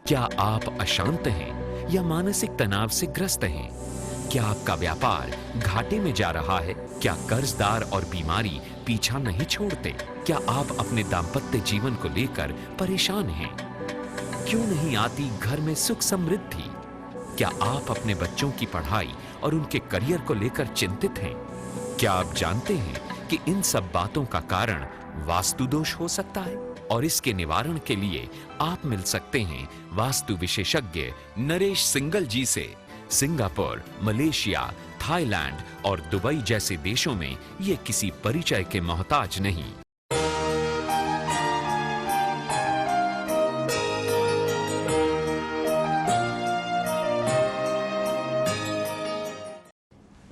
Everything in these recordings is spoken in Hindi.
क्या आप अशांत हैं या मानसिक तनाव से ग्रस्त हैं? क्या आपका व्यापार घाटे में जा रहा है? क्या कर्जदार और बीमारी पीछा नहीं छोड़ते? क्या आप अपने दाम्पत्य जीवन को लेकर परेशान हैं? क्यों नहीं आती घर में सुख समृद्धि? क्या आप अपने बच्चों की पढ़ाई और उनके करियर को लेकर चिंतित हैं? क्या आप जानते हैं कि इन सब बातों का कारण वास्तु दोष हो सकता है? और इसके निवारण के लिए आप मिल सकते हैं वास्तु विशेषज्ञ नरेश सिंगल जी से। सिंगापुर, मलेशिया, थाईलैंड और दुबई जैसे देशों में ये किसी परिचय के मोहताज नहीं।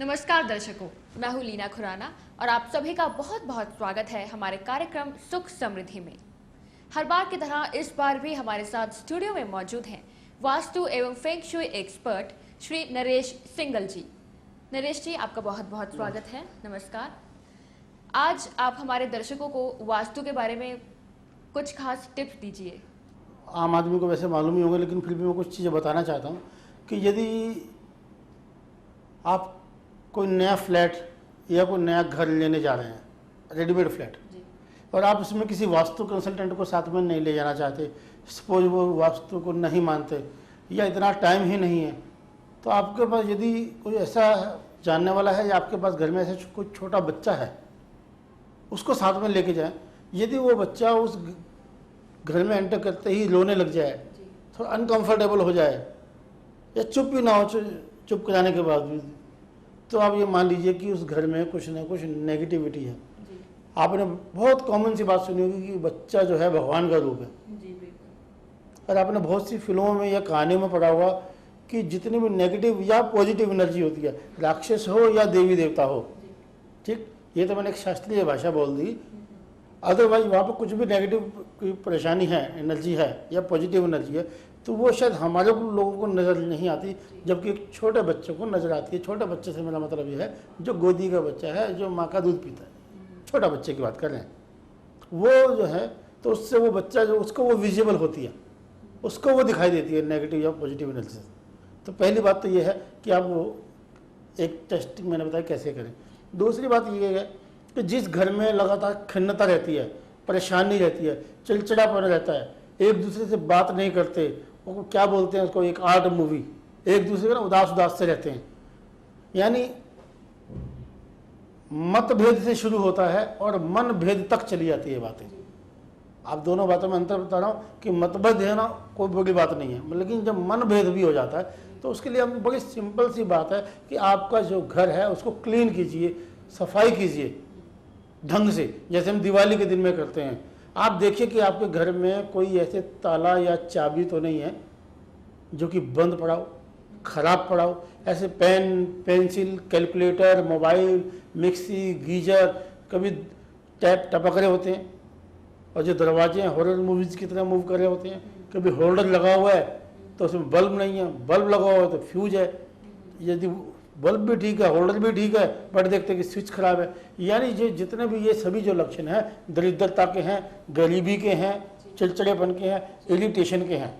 नमस्कार दर्शकों, मैं हूं लीना खुराना और आप सभी का बहुत बहुत स्वागत है हमारे कार्यक्रम सुख समृद्धि में। हर बार की तरह इस बार भी हमारे साथ स्टूडियो में मौजूद हैं वास्तु एवं feng shui expert Shri Naresh Singal ji. Naresh ji, आपका बहुत बहुत स्वागत है। नमस्कार। आज आप हमारे दर्शकों को वास्तु के बारे में कुछ खास टिप्स दीजिए। आम आदमी को वैसे मालूम ही होगा, लेकिन फिर भी मैं कुछ चीज़ें बताना चाहता हूँ कि यदि आप कोई नया फ्लैट या कोई नया घर लेने जा रहे हैं, रेडीमेड फ्लैट, और आप उसमें किसी वास्तु कंसल्टेंट को साथ में नहीं ले जाना चाहते, सपोज वो वास्तु को नहीं मानते या इतना टाइम ही नहीं है, तो आपके पास यदि कोई ऐसा जानने वाला है या आपके पास घर में ऐसा कोई छोटा बच्चा है, उसको साथ में लेके जाएं। यदि वो बच्चा उस घर में एंटर करते ही रोने लग जाए, थोड़ा अनकंफर्टेबल हो जाए या चुप भी ना हो, चुप कराने के बाद भी, तो आप ये मान लीजिए कि उस घर में कुछ ना कुछ नेगेटिविटी है। आपने बहुत कॉमन सी बात सुनी होगी कि बच्चा जो है भगवान का रूप है। और आपने बहुत सी फिल्मों में या कहानियों में पढ़ा होगा कि जितनी भी नेगेटिव या पॉजिटिव एनर्जी होती है, राक्षस हो या देवी देवता हो, ठीक, ये तो मैंने एक शास्त्रीय भाषा बोल दी। अदरवाइज वहाँ पर कुछ भी नेगेटिव कोई परेशानी है, एनर्जी है या पॉजिटिव एनर्जी है, तो वो शायद हमारे लोगों को नज़र नहीं आती, जबकि एक छोटे बच्चे को नज़र आती है। छोटे बच्चे से मेरा मतलब ये है जो गोदी का बच्चा है, जो माँ का दूध पीता है, छोटा बच्चे की बात कर रहे हैं, वो जो है, तो उससे वो बच्चा जो उसको वो विजिबल होती है, उसको वो दिखाई देती है नेगेटिव या पॉजिटिव एनर्जी से। तो पहली बात तो ये है कि आप वो एक टेस्टिंग मैंने बताया कैसे करें। दूसरी बात ये है कि जिस घर में लगातार खिन्नता रहती है, परेशानी रहती है, चिड़चिड़ापन रहता है, एक दूसरे से बात नहीं करते, वो क्या बोलते हैं उसको, एक आर्ट मूवी, एक दूसरे को उदास उदास से रहते हैं, यानी मतभेद से शुरू होता है और मन भेद तक चली जाती है बातें। आप दोनों बातों में अंतर बता रहा हूँ कि मतभेद है ना, कोई बड़ी बात नहीं है, लेकिन जब मन भेद भी हो जाता है तो उसके लिए हम बड़ी सिंपल सी बात है कि आपका जो घर है उसको क्लीन कीजिए, सफाई कीजिए ढंग से, जैसे हम दिवाली के दिन में करते हैं। आप देखिए कि आपके घर में कोई ऐसे ताला या चाबी तो नहीं है जो कि बंद पड़ा हो, खराब पड़ा हो। ऐसे pen, pencil, calculator, mobile, mixie, geyser, कभी टैप टपक रहे होते हैं, और जो दरवाजे हैं हॉरर मूवीज़ की तरह मूव कर रहे होते हैं। कभी होल्डर लगा हुआ है तो उसमें बल्ब नहीं है, बल्ब लगा हुआ है तो फ्यूज है। यदि बल्ब भी ठीक है, होल्डर भी ठीक है, बट देखते हैं कि स्विच खराब है। यानी जो जितने भी ये सभी जो लक्षण हैं दरिद्रता के हैं, गरीबी के हैं, चिड़चिड़ेपन के हैं, इरिटेशन के हैं।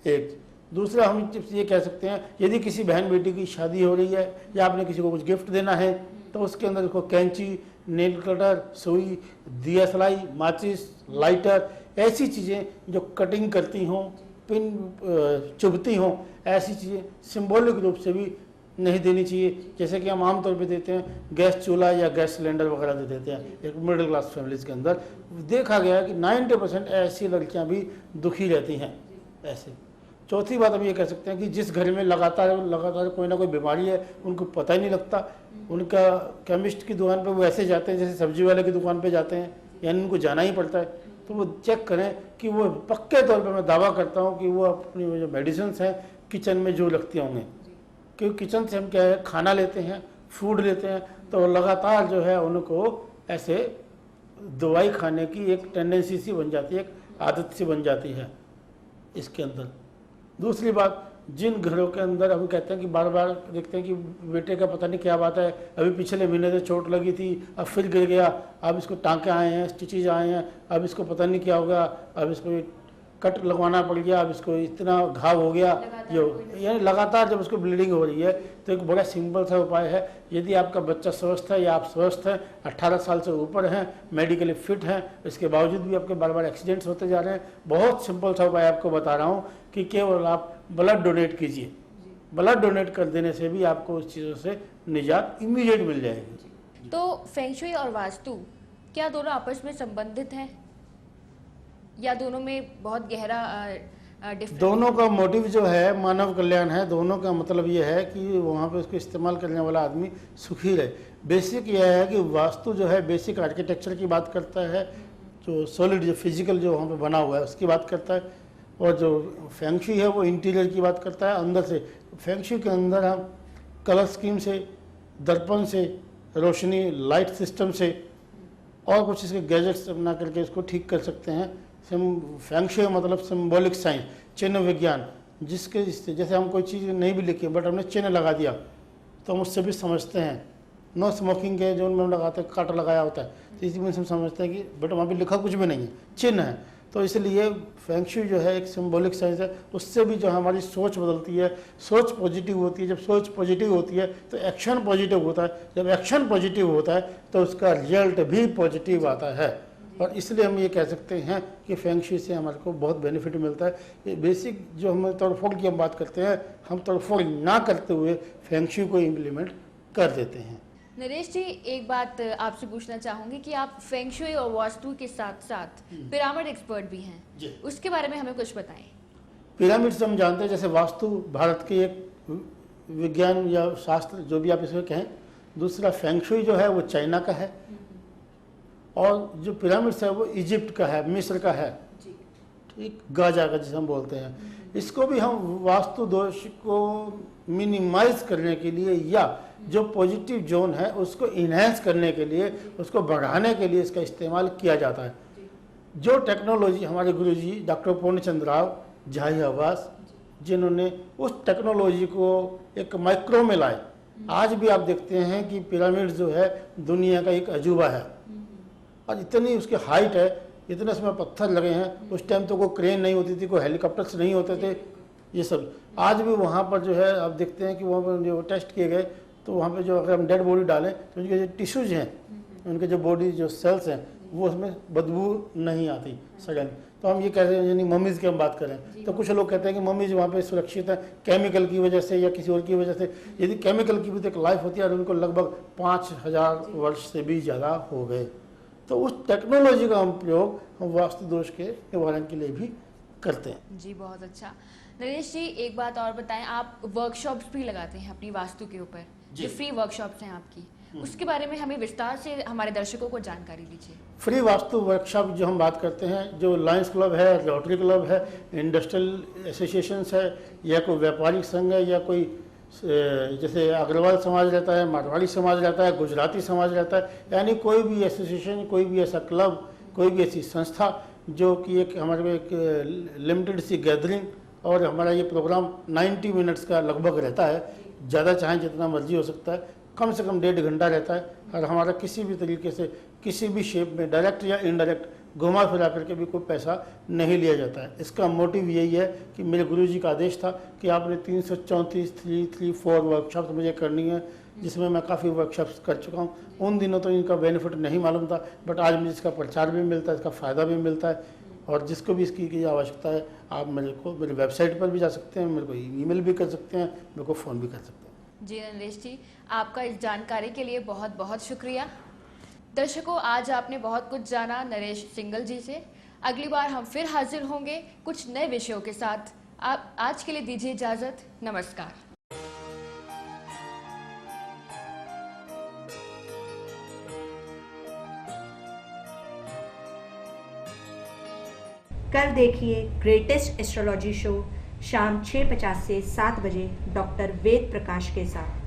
एक दूसरा हम टिप्स ये कह सकते हैं, यदि किसी बहन बेटी की शादी हो रही है या आपने किसी को कुछ गिफ्ट देना है, तो उसके अंदर उसको कैंची, नेल कटर, सुई, दिया सलाई, माचिस, लाइटर, ऐसी चीज़ें जो कटिंग करती हों, पिन चुभती हों, ऐसी चीज़ें सिंबॉलिक रूप से भी नहीं देनी चाहिए। जैसे कि हम आमतौर पे देते हैं गैस चूल्हा या गैस सिलेंडर वगैरह दे देते हैं। एक मिडिल क्लास फैमिलीज के अंदर देखा गया है कि 90% ऐसी लड़कियां भी दुखी रहती हैं ऐसे। चौथी बात हम ये कह सकते हैं कि जिस घर में लगातार कोई ना कोई बीमारी है, उनको पता ही नहीं लगता, उनका केमिस्ट की दुकान पे वो ऐसे जाते हैं जैसे सब्जी वाले की दुकान पे जाते हैं, यानी उनको जाना ही पड़ता है। तो वो चेक करें कि वो पक्के तौर पे मैं दावा करता हूँ कि वो अपनी जो मेडिसिन हैं किचन में जो रखती होंगे, क्योंकि किचन से हम क्या है खाना लेते हैं, फूड लेते हैं, तो लगातार जो है उनको ऐसे दवाई खाने की एक टेंडेंसी सी बन जाती है, एक आदत सी बन जाती है इसके अंदर। दूसरी बात, जिन घरों के अंदर हम कहते हैं कि बार बार देखते हैं कि बेटे का पता नहीं क्या बात है, अभी पिछले महीने से चोट लगी थी, अब फिर गिर गया, अब इसको टाँके आए हैं, स्टिचेज आए हैं, अब इसको पता नहीं क्या होगा, अब इसको कट लगवाना पड़ गया, अब इसको इतना घाव हो गया, जो यानी लगातार जब उसको ब्लीडिंग हो रही है, तो एक बड़ा सिंपल सा उपाय है। यदि आपका बच्चा स्वस्थ है या आप स्वस्थ हैं, 18 साल से ऊपर हैं, मेडिकली फिट हैं, इसके बावजूद भी आपके बार बार एक्सीडेंट्स होते जा रहे हैं, बहुत सिंपल सा उपाय आपको बता रहा हूँ कि केवल आप ब्लड डोनेट कीजिए। ब्लड डोनेट कर देने से भी आपको उस चीज़ों से निजात इमीडिएट मिल जाएगी। तो फेंग शुई और वास्तु क्या दोनों आपस में संबंधित हैं या दोनों में बहुत गहरा डिफरेंस? दोनों का मोटिव जो है मानव कल्याण है। दोनों का मतलब ये है कि वहाँ पे उसको इस्तेमाल करने वाला आदमी सुखी रहे। बेसिक यह है कि वास्तु जो है बेसिक आर्किटेक्चर की बात करता है, जो सॉलिड जो फिजिकल जो वहाँ पे बना हुआ है उसकी बात करता है, और जो फेंग शुई है वो इंटीरियर की बात करता है, अंदर से। फेंग शुई के अंदर हम कलर स्कीम से, दर्पण से, रोशनी लाइट सिस्टम से और कुछ इसके गैजेट्स बना करके इसको ठीक कर सकते हैं। फेंग शुई मतलब सिंबॉलिक साइंस, चिन्ह विज्ञान, जिसके जैसे हम कोई चीज़ नहीं भी लिखी बट हमने चिन्ह लगा दिया तो हम उससे भी समझते हैं। नो स्मोकिंग के जो उनमें लगाते हैं कांटा लगाया होता है, तो इसी में हम समझते हैं कि बट वहाँ पे लिखा कुछ भी नहीं है, चिन्ह है। तो इसलिए फेंग शुई जो है एक सिंबॉलिक साइंस है। उससे भी जो हमारी सोच बदलती है, सोच पॉजिटिव होती है। जब सोच पॉजिटिव होती है तो एक्शन पॉजिटिव होता है, जब एक्शन पॉजिटिव होता है तो उसका रिजल्ट भी पॉजिटिव आता है। और इसलिए हम ये कह सकते हैं कि फेंग शुई से हमारे को बहुत बेनिफिट मिलता है। ये बेसिक जो हम तोड़फोड़ की हम बात करते हैं, हम तोड़फोड़ ना करते हुए फेंग शुई को इम्प्लीमेंट कर देते हैं। नरेश जी, एक बात आपसे पूछना चाहूंगी कि आप फेंग शुई और वास्तु के साथ साथ पिरामिड एक्सपर्ट भी हैं, उसके बारे में हमें कुछ बताएं। पिरामिड से हम जानते हैं, जैसे वास्तु भारत के एक विज्ञान या शास्त्र जो भी आप इसमें कहें। दूसरा फेंग शुई जो है वो चाइना का है, और जो पिरामिड्स है वो इजिप्ट का है, मिस्र का है, ठीक, गाजा का जिसे हम बोलते हैं। इसको भी हम वास्तु दोष को मिनिमाइज करने के लिए या जो पॉजिटिव जोन है उसको इन्हेंस करने के लिए, उसको बढ़ाने के लिए इसका इस्तेमाल किया जाता है। जो टेक्नोलॉजी हमारे गुरुजी डॉक्टर पूर्णचंद्र राव झाई आवास, जिन्होंने उस टेक्नोलॉजी को एक माइक्रो में लाए, आज भी आप देखते हैं कि पिरामिड जो है दुनिया का एक अजूबा है, और इतनी उसकी हाइट है, इतने उसमें पत्थर लगे हैं। उस टाइम तो कोई क्रेन नहीं होती थी, कोई हेलीकॉप्टर्स नहीं होते थे, ये सब। आज भी वहाँ पर जो है आप देखते हैं कि वहाँ पर जो टेस्ट किए गए तो वहाँ पे जो अगर हम डेड बॉडी डालें तो उनके जो टिश्यूज हैं, उनके जो बॉडी जो सेल्स हैं, वो उसमें बदबू नहीं आती सडन। तो हम ये कहते हैं, यानी मम्मीज़ की हम बात करें तो कुछ लोग कहते हैं कि मम्मीज़ वहाँ पे सुरक्षित है केमिकल की वजह से या किसी और की वजह से। यदि केमिकल की भी तो एक लाइफ होती है, और उनको लगभग 5000 वर्ष से भी ज़्यादा हो गए। तो उस टेक्नोलॉजी का हम प्रयोग हम वास्तु दोष के निवारण के लिए भी करते हैं। जी, बहुत अच्छा। नरेश जी, एक बात और बताएं, आप वर्कशॉप्स भी लगाते हैं अपनी वास्तु के ऊपर, जो फ्री वर्कशॉप्स हैं आपकी, उसके बारे में हमें विस्तार से हमारे दर्शकों को जानकारी दीजिए। फ्री वास्तु वर्कशॉप जो हम बात करते हैं, जो लायंस क्लब है, रोटरी क्लब है, इंडस्ट्रियल एसोसिएशंस है, या कोई व्यापारिक संघ है, या कोई जैसे अग्रवाल समाज रहता है, मारवाड़ी समाज रहता है, गुजराती समाज रहता है, यानी कोई भी एसोसिएशन, कोई भी ऐसा क्लब, कोई भी ऐसी संस्था जो कि एक हमारे एक लिमिटेड सी गैदरिंग, और हमारा ये प्रोग्राम 90 मिनट्स का लगभग रहता है, ज़्यादा चाहें जितना मर्जी हो सकता है, कम से कम 1.5 घंटा रहता है। और हमारा किसी भी तरीके से किसी भी शेप में डायरेक्ट या इनडायरेक्ट घुमा फिरा करके भी कोई पैसा नहीं लिया जाता है। इसका मोटिव यही है कि मेरे गुरुजी का आदेश था कि आपने 334 334 वर्कशॉप्स मुझे करनी है, जिसमें मैं काफ़ी वर्कशॉप्स कर चुका हूँ। उन दिनों तो इनका बेनिफिट नहीं मालूम था, बट आज मुझे इसका प्रचार भी मिलता है, इसका फ़ायदा भी मिलता है। और जिसको भी इसकी आवश्यकता है, आप मेरी वेबसाइट पर भी जा सकते हैं, मेरे को ईमेल भी कर सकते हैं, मेरे को फ़ोन भी कर सकते हैं। जी नरेश जी, आपका इस जानकारी के लिए बहुत बहुत शुक्रिया। दर्शकों, आज आपने बहुत कुछ जाना नरेश सिंगल जी से। अगली बार हम फिर हाजिर होंगे कुछ नए विषयों के साथ। आप आज के लिए दीजिए इजाज़त। नमस्कार। कल देखिए ग्रेटेस्ट एस्ट्रोलॉजी शो शाम 6:50 से 7 बजे डॉक्टर वेद प्रकाश के साथ।